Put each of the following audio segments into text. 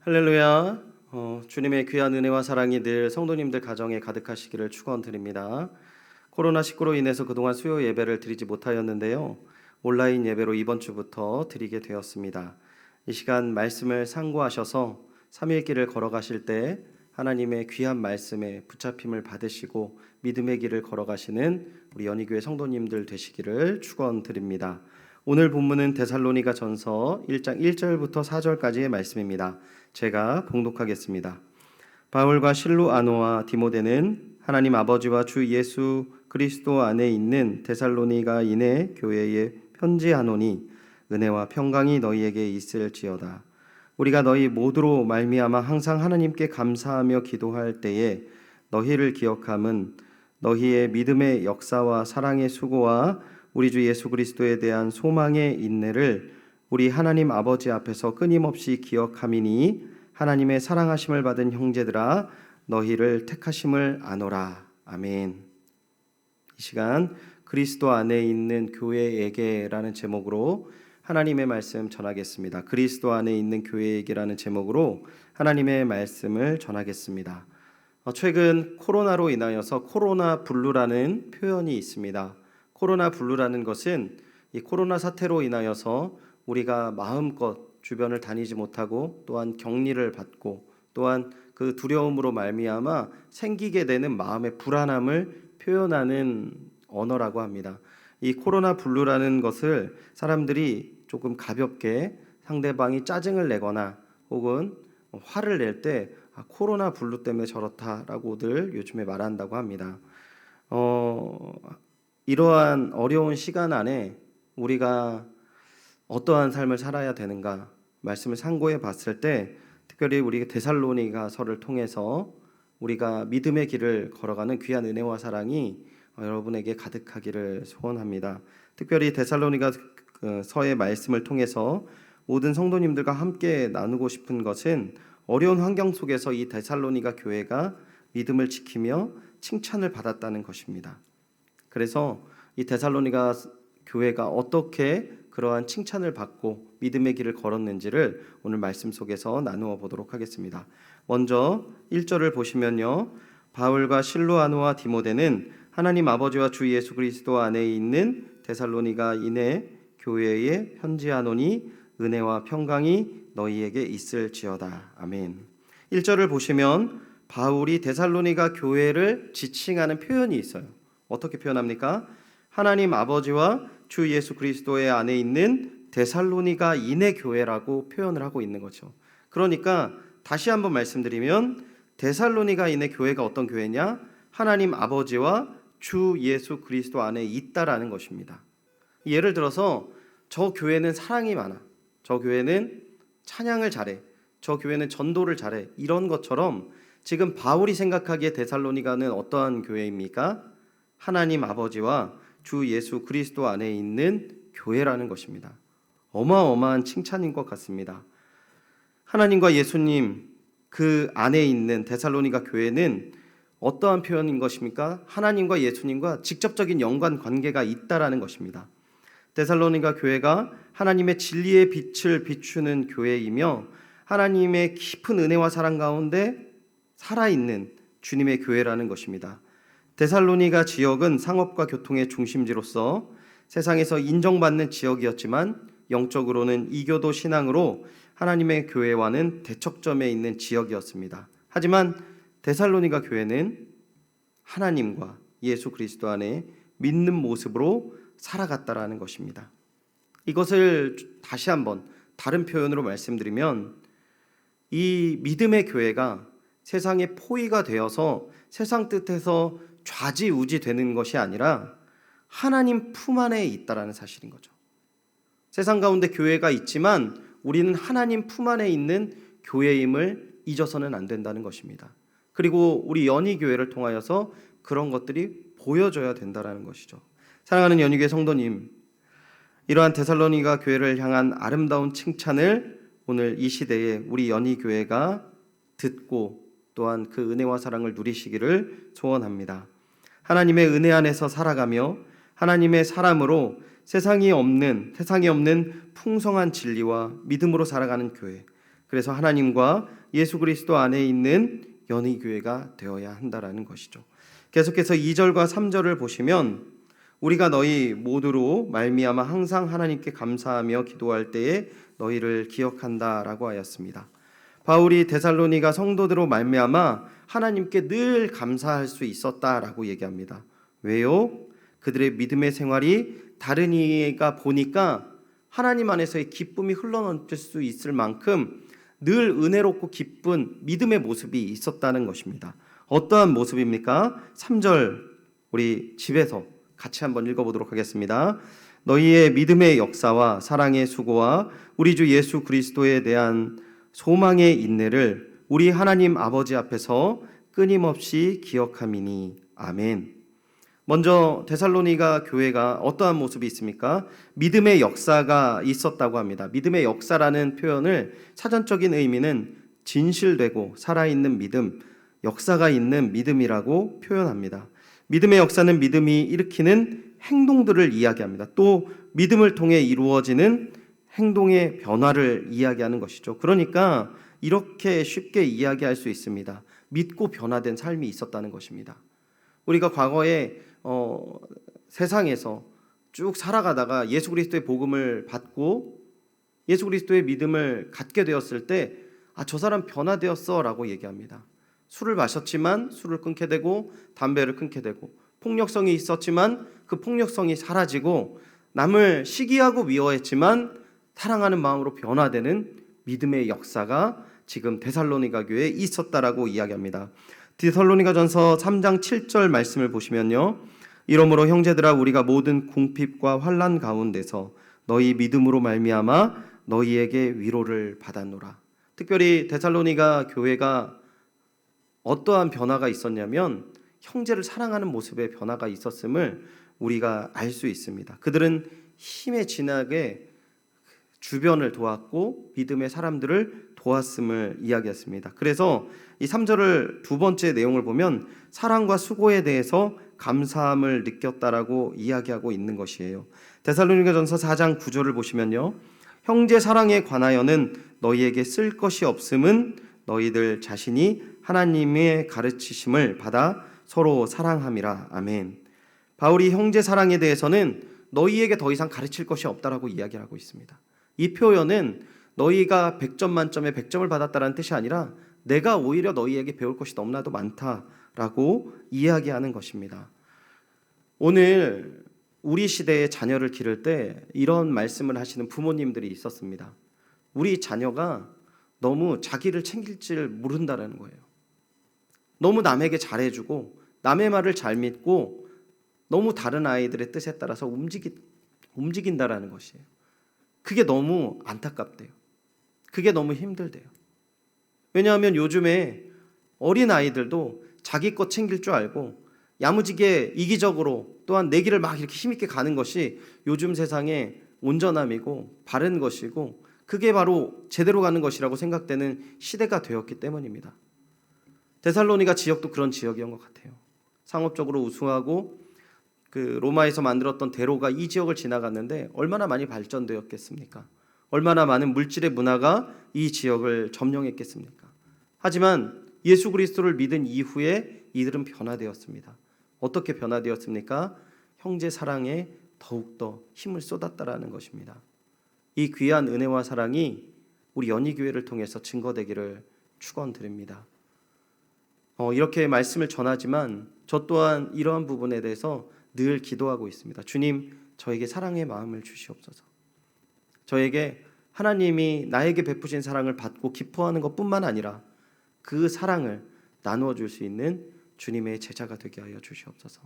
할렐루야. 주님의 귀한 은혜와 사랑이 늘 성도님들 가정에 가득하시기를 축원드립니다. 코로나19로 인해서 그동안 수요 예배를 드리지 못하였는데요. 온라인 예배로 이번 주부터 드리게 되었습니다. 이 시간 말씀을 상고하셔서 3일 길을 걸어가실 때 하나님의 귀한 말씀에 붙잡힘을 받으시고 믿음의 길을 걸어가시는 우리 연희교회 성도님들 되시기를 축원드립니다. 오늘 본문은 데살로니가 전서 1장 1절부터 4절까지의 말씀입니다. 제가 봉독하겠습니다. 바울과 실루아노와 디모데는 하나님 아버지와 주 예수 그리스도 안에 있는 데살로니가인의 교회에 편지하노니 은혜와 평강이 너희에게 있을지어다. 우리가 너희 모두로 말미암아 항상 하나님께 감사하며 기도할 때에 너희를 기억함은 너희의 믿음의 역사와 사랑의 수고와 우리 주 예수 그리스도에 대한 소망의 인내를 우리 하나님 아버지 앞에서 끊임없이 기억함이니 하나님의 사랑하심을 받은 형제들아 너희를 택하심을 아노라. 아멘. 이 시간 그리스도 안에 있는 교회에게라는 제목으로 하나님의 말씀 전하겠습니다. 그리스도 안에 있는 교회에게라는 제목으로 하나님의 말씀을 전하겠습니다. 최근 코로나로 인하여서 코로나 블루라는 표현이 있습니다. 코로나 블루라는 것은 이 코로나 사태로 인하여서 우리가 마음껏 주변을 다니지 못하고 또한 격리를 받고 또한 그 두려움으로 말미암아 생기게 되는 마음의 불안함을 표현하는 언어라고 합니다. 이 코로나 블루라는 것을 사람들이 조금 가볍게 상대방이 짜증을 내거나 혹은 화를 낼 때 코로나 블루 때문에 저렇다라고들 요즘에 말한다고 합니다. 이러한 어려운 시간 안에 우리가 어떠한 삶을 살아야 되는가 말씀을 상고해 봤을 때 특별히 우리 데살로니가서를 통해서 우리가 믿음의 길을 걸어가는 귀한 은혜와 사랑이 여러분에게 가득하기를 소원합니다. 특별히 데살로니가서의 말씀을 통해서 모든 성도님들과 함께 나누고 싶은 것은 어려운 환경 속에서 이 데살로니가 교회가 믿음을 지키며 칭찬을 받았다는 것입니다. 그래서 이 데살로니가 교회가 어떻게 그러한 칭찬을 받고 믿음의 길을 걸었는지를 오늘 말씀 속에서 나누어 보도록 하겠습니다. 먼저 1절을 보시면요. 바울과 실루아노와 디모데는 하나님 아버지와 주 예수 그리스도 안에 있는 데살로니가인의 교회에 편지하노니 은혜와 평강이 너희에게 있을지어다. 아멘. 1절을 보시면 바울이 데살로니가 교회를 지칭하는 표현이 있어요. 어떻게 표현합니까? 하나님 아버지와 주 예수 그리스도의 안에 있는 데살로니가인의 교회라고 표현을 하고 있는 거죠. 그러니까 다시 한번 말씀드리면 데살로니가인의 교회가 어떤 교회냐? 하나님 아버지와 주 예수 그리스도 안에 있다라는 것입니다. 예를 들어서 저 교회는 사랑이 많아, 저 교회는 찬양을 잘해, 저 교회는 전도를 잘해, 이런 것처럼 지금 바울이 생각하기에 데살로니가는 어떠한 교회입니까? 하나님 아버지와 주 예수 그리스도 안에 있는 교회라는 것입니다. 어마어마한 칭찬인 것 같습니다. 하나님과 예수님 그 안에 있는 데살로니가 교회는 어떠한 표현인 것입니까? 하나님과 예수님과 직접적인 연관 관계가 있다라는 것입니다. 데살로니가 교회가 하나님의 진리의 빛을 비추는 교회이며 하나님의 깊은 은혜와 사랑 가운데 살아있는 주님의 교회라는 것입니다. 데살로니가 지역은 상업과 교통의 중심지로서 세상에서 인정받는 지역이었지만 영적으로는 이교도 신앙으로 하나님의 교회와는 대척점에 있는 지역이었습니다. 하지만 데살로니가 교회는 하나님과 예수 그리스도 안에 믿는 모습으로 살아갔다라는 것입니다. 이것을 다시 한번 다른 표현으로 말씀드리면 이 믿음의 교회가 세상의 포위가 되어서 세상 뜻에서 좌지우지 되는 것이 아니라 하나님 품 안에 있다라는 사실인 거죠. 세상 가운데 교회가 있지만 우리는 하나님 품 안에 있는 교회임을 잊어서는 안 된다는 것입니다. 그리고 우리 연희교회를 통하여서 그런 것들이 보여져야 된다는 것이죠. 사랑하는 연희교회 성도님, 이러한 데살로니가 교회를 향한 아름다운 칭찬을 오늘 이 시대에 우리 연희교회가 듣고 또한 그 은혜와 사랑을 누리시기를 소원합니다. 하나님의 은혜 안에서 살아가며 하나님의 사람으로 세상에 없는 풍성한 진리와 믿음으로 살아가는 교회, 그래서 하나님과 예수 그리스도 안에 있는 연희교회가 되어야 한다라는 것이죠. 계속해서 2절과 3절을 보시면 우리가 너희 모두로 말미암아 항상 하나님께 감사하며 기도할 때에 너희를 기억한다라고 하였습니다. 바울이 데살로니가 성도들로 말미암아 하나님께 늘 감사할 수 있었다라고 얘기합니다. 왜요? 그들의 믿음의 생활이 다른 이가 보니까 하나님 안에서의 기쁨이 흘러넘칠 수 있을 만큼 늘 은혜롭고 기쁜 믿음의 모습이 있었다는 것입니다. 어떠한 모습입니까? 3절 우리 집에서 같이 한번 읽어보도록 하겠습니다. 너희의 믿음의 역사와 사랑의 수고와 우리 주 예수 그리스도에 대한 소망의 인내를 우리 하나님 아버지 앞에서 끊임없이 기억함이니 아멘. 먼저 데살로니가 교회가 어떠한 모습이 있습니까? 믿음의 역사가 있었다고 합니다. 믿음의 역사라는 표현을 사전적인 의미는 진실되고 살아있는 믿음, 역사가 있는 믿음이라고 표현합니다. 믿음의 역사는 믿음이 일으키는 행동들을 이야기합니다. 또 믿음을 통해 이루어지는 행동의 변화를 이야기하는 것이죠. 그러니까 이렇게 쉽게 이야기할 수 있습니다. 믿고 변화된 삶이 있었다는 것입니다. 우리가 과거에 세상에서 쭉 살아가다가 예수 그리스도의 복음을 받고 예수 그리스도의 믿음을 갖게 되었을 때 저 사람 변화되었어 라고 얘기합니다. 술을 마셨지만 술을 끊게 되고 담배를 끊게 되고 폭력성이 있었지만 그 폭력성이 사라지고 남을 시기하고 미워했지만 사랑하는 마음으로 변화되는 믿음의 역사가 지금 데살로니가 교회에 있었다라고 이야기합니다. 데살로니가전서 3장 7절 말씀을 보시면요. 이러므로 형제들아 우리가 모든 궁핍과 환난 가운데서 너희 믿음으로 말미암아 너희에게 위로를 받았노라. 특별히 데살로니가 교회가 어떠한 변화가 있었냐면 형제를 사랑하는 모습의 변화가 있었음을 우리가 알 수 있습니다. 그들은 힘에 진하게 주변을 도왔고 믿음의 사람들을 도왔음을 이야기했습니다. 그래서 이 3절을 두 번째 내용을 보면 사랑과 수고에 대해서 감사함을 느꼈다라고 이야기하고 있는 것이에요. 데살로니가전서 4장 9절을 보시면요. 형제 사랑에 관하여는 너희에게 쓸 것이 없음은 너희들 자신이 하나님의 가르치심을 받아 서로 사랑함이라. 아멘. 바울이 형제 사랑에 대해서는 너희에게 더 이상 가르칠 것이 없다라고 이야기를 하고 있습니다. 이 표현은 너희가 100점 만점에 100점을 받았다는 뜻이 아니라 내가 오히려 너희에게 배울 것이 너무나도 많다라고 이야기하는 것입니다. 오늘 우리 시대의 자녀를 기를 때 이런 말씀을 하시는 부모님들이 있었습니다. 우리 자녀가 너무 자기를 챙길 줄 모른다는 거예요. 너무 남에게 잘해주고 남의 말을 잘 믿고 너무 다른 아이들의 뜻에 따라서 움직인다라는 것이에요. 그게 너무 안타깝대요. 그게 너무 힘들대요. 왜냐하면 요즘에 어린 아이들도 자기 것 챙길 줄 알고 야무지게 이기적으로 또한 내 길을 막 이렇게 힘있게 가는 것이 요즘 세상의 온전함이고 바른 것이고 그게 바로 제대로 가는 것이라고 생각되는 시대가 되었기 때문입니다. 데살로니가 지역도 그런 지역이었던 것 같아요. 상업적으로 우수하고 그 로마에서 만들었던 대로가 이 지역을 지나갔는데 얼마나 많이 발전되었겠습니까? 얼마나 많은 물질의 문화가 이 지역을 점령했겠습니까? 하지만 예수 그리스도를 믿은 이후에 이들은 변화되었습니다. 어떻게 변화되었습니까? 형제 사랑에 더욱더 힘을 쏟았다라는 것입니다. 이 귀한 은혜와 사랑이 우리 연희교회를 통해서 증거되기를 축원드립니다. 이렇게 말씀을 전하지만 저 또한 이러한 부분에 대해서 늘 기도하고 있습니다. 주님, 저에게 사랑의 마음을 주시옵소서. 저에게 하나님이 나에게 베푸신 사랑을 받고 기뻐하는 것뿐만 아니라 그 사랑을 나누어 줄 수 있는 주님의 제자가 되게 하여 주시옵소서.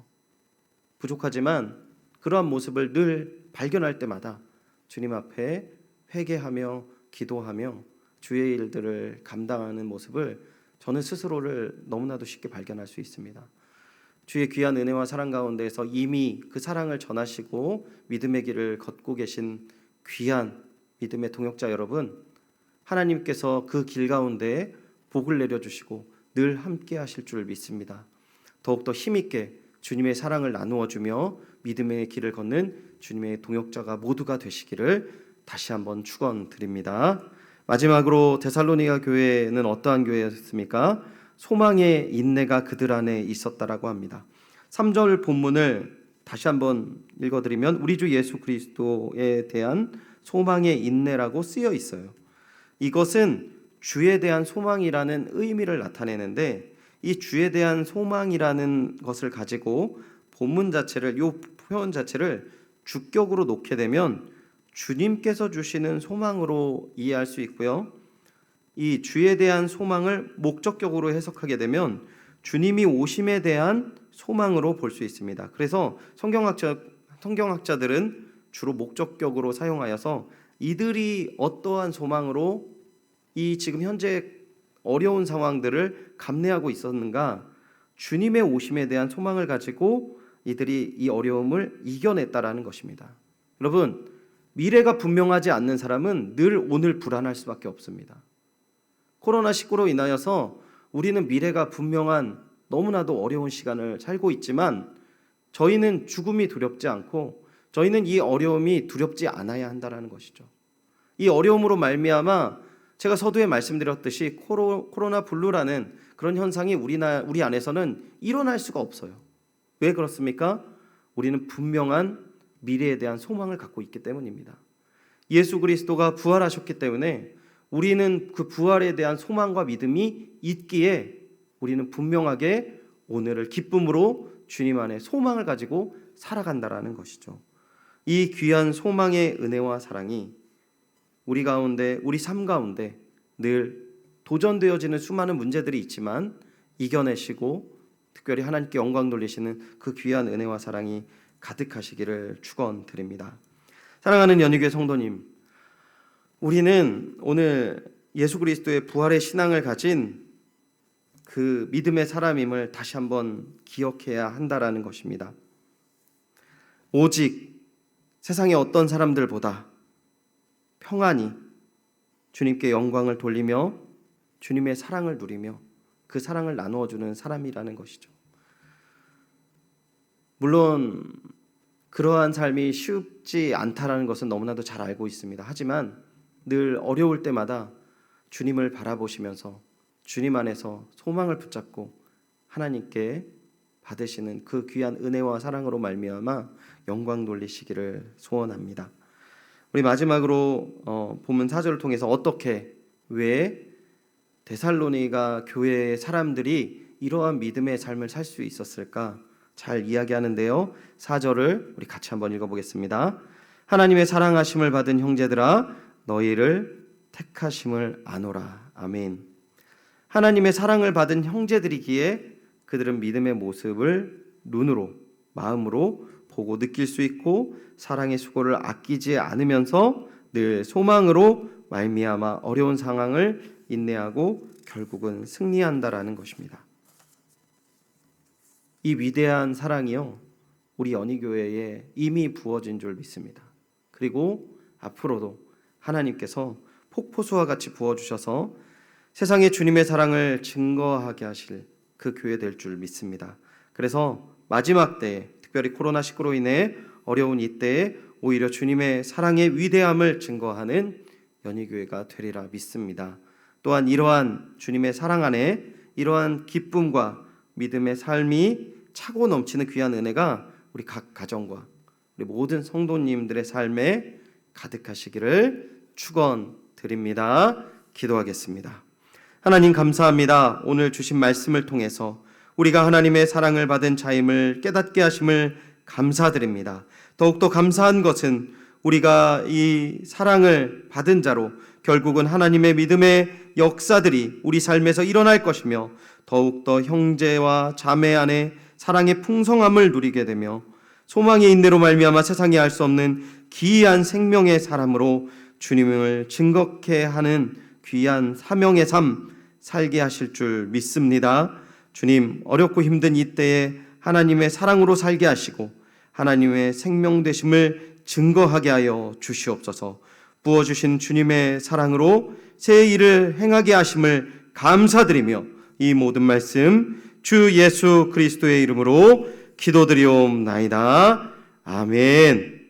부족하지만 그러한 모습을 늘 발견할 때마다 주님 앞에 회개하며 기도하며 주의 일들을 감당하는 모습을 저는 스스로를 너무나도 쉽게 발견할 수 있습니다. 주의 귀한 은혜와 사랑 가운데에서 이미 그 사랑을 전하시고 믿음의 길을 걷고 계신 귀한 믿음의 동역자 여러분, 하나님께서 그 길 가운데 복을 내려주시고 늘 함께 하실 줄 믿습니다. 더욱더 힘있게 주님의 사랑을 나누어 주며 믿음의 길을 걷는 주님의 동역자가 모두가 되시기를 다시 한번 축원드립니다. 마지막으로 데살로니가 교회는 어떠한 교회였습니까? 소망의 인내가 그들 안에 있었다라고 합니다. 3절 본문을 다시 한번 읽어드리면 우리 주 예수 그리스도에 대한 소망의 인내라고 쓰여 있어요. 이것은 주에 대한 소망이라는 의미를 나타내는데, 이 주에 대한 소망이라는 것을 가지고 본문 자체를, 이 표현 자체를 주격으로 놓게 되면 주님께서 주시는 소망으로 이해할 수 있고요, 이 주에 대한 소망을 목적격으로 해석하게 되면 주님이 오심에 대한 소망으로 볼 수 있습니다. 그래서 성경학자들은 주로 목적격으로 사용하여서 이들이 어떠한 소망으로 이 지금 현재 어려운 상황들을 감내하고 있었는가, 주님의 오심에 대한 소망을 가지고 이들이 이 어려움을 이겨냈다라는 것입니다. 여러분, 미래가 분명하지 않는 사람은 늘 오늘 불안할 수밖에 없습니다. 코로나19로 인하여서 우리는 미래가 분명한 너무나도 어려운 시간을 살고 있지만 저희는 죽음이 두렵지 않고 저희는 이 어려움이 두렵지 않아야 한다는 것이죠. 이 어려움으로 말미암아 제가 서두에 말씀드렸듯이 코로나 블루라는 그런 현상이 우리 안에서는 일어날 수가 없어요. 왜 그렇습니까? 우리는 분명한 미래에 대한 소망을 갖고 있기 때문입니다. 예수 그리스도가 부활하셨기 때문에 우리는 그 부활에 대한 소망과 믿음이 있기에 우리는 분명하게 오늘을 기쁨으로 주님 안에 소망을 가지고 살아간다라는 것이죠. 이 귀한 소망의 은혜와 사랑이 우리 가운데, 우리 삶 가운데 늘 도전되어지는 수많은 문제들이 있지만 이겨내시고 특별히 하나님께 영광 돌리시는 그 귀한 은혜와 사랑이 가득하시기를 축원드립니다. 사랑하는 연희교회 성도님, 우리는 오늘 예수 그리스도의 부활의 신앙을 가진 그 믿음의 사람임을 다시 한번 기억해야 한다라는 것입니다. 오직 세상의 어떤 사람들보다 평안히 주님께 영광을 돌리며 주님의 사랑을 누리며 그 사랑을 나누어주는 사람이라는 것이죠. 물론 그러한 삶이 쉽지 않다라는 것은 너무나도 잘 알고 있습니다. 하지만 늘 어려울 때마다 주님을 바라보시면서 주님 안에서 소망을 붙잡고 하나님께 받으시는 그 귀한 은혜와 사랑으로 말미암아 영광 돌리시기를 소원합니다. 우리 마지막으로 본문 4절을 통해서 어떻게, 왜 데살로니가 교회의 사람들이 이러한 믿음의 삶을 살 수 있었을까 잘 이야기하는데요. 4절을 우리 같이 한번 읽어보겠습니다. 하나님의 사랑하심을 받은 형제들아 너희를 택하심을 아노라. 아멘. 하나님의 사랑을 받은 형제들이기에 그들은 믿음의 모습을 눈으로, 마음으로 보고 느낄 수 있고 사랑의 수고를 아끼지 않으면서 늘 소망으로 말미암아 어려운 상황을 인내하고 결국은 승리한다라는 것입니다. 이 위대한 사랑이요, 우리 연희교회에 이미 부어진 줄 믿습니다. 그리고 앞으로도 하나님께서 폭포수와 같이 부어주셔서 세상에 주님의 사랑을 증거하게 하실 그 교회 될 줄 믿습니다. 그래서 마지막 때에, 특별히 코로나19로 인해 어려운 이때에 오히려 주님의 사랑의 위대함을 증거하는 연희교회가 되리라 믿습니다. 또한 이러한 주님의 사랑 안에 이러한 기쁨과 믿음의 삶이 차고 넘치는 귀한 은혜가 우리 각 가정과 우리 모든 성도님들의 삶에 가득하시기를 축원드립니다. 기도하겠습니다. 하나님 감사합니다. 오늘 주신 말씀을 통해서 우리가 하나님의 사랑을 받은 자임을 깨닫게 하심을 감사드립니다. 더욱더 감사한 것은 우리가 이 사랑을 받은 자로 결국은 하나님의 믿음의 역사들이 우리 삶에서 일어날 것이며 더욱더 형제와 자매 안에 사랑의 풍성함을 누리게 되며 소망의 인내로 말미암아 세상이 알 수 없는 기이한 생명의 사람으로 주님을 증거케 하는 귀한 사명의 삶 살게 하실 줄 믿습니다. 주님, 어렵고 힘든 이때에 하나님의 사랑으로 살게 하시고 하나님의 생명 되심을 증거하게 하여 주시옵소서. 부어주신 주님의 사랑으로 새 일을 행하게 하심을 감사드리며 이 모든 말씀 주 예수 그리스도의 이름으로 기도드리옵나이다. 아멘.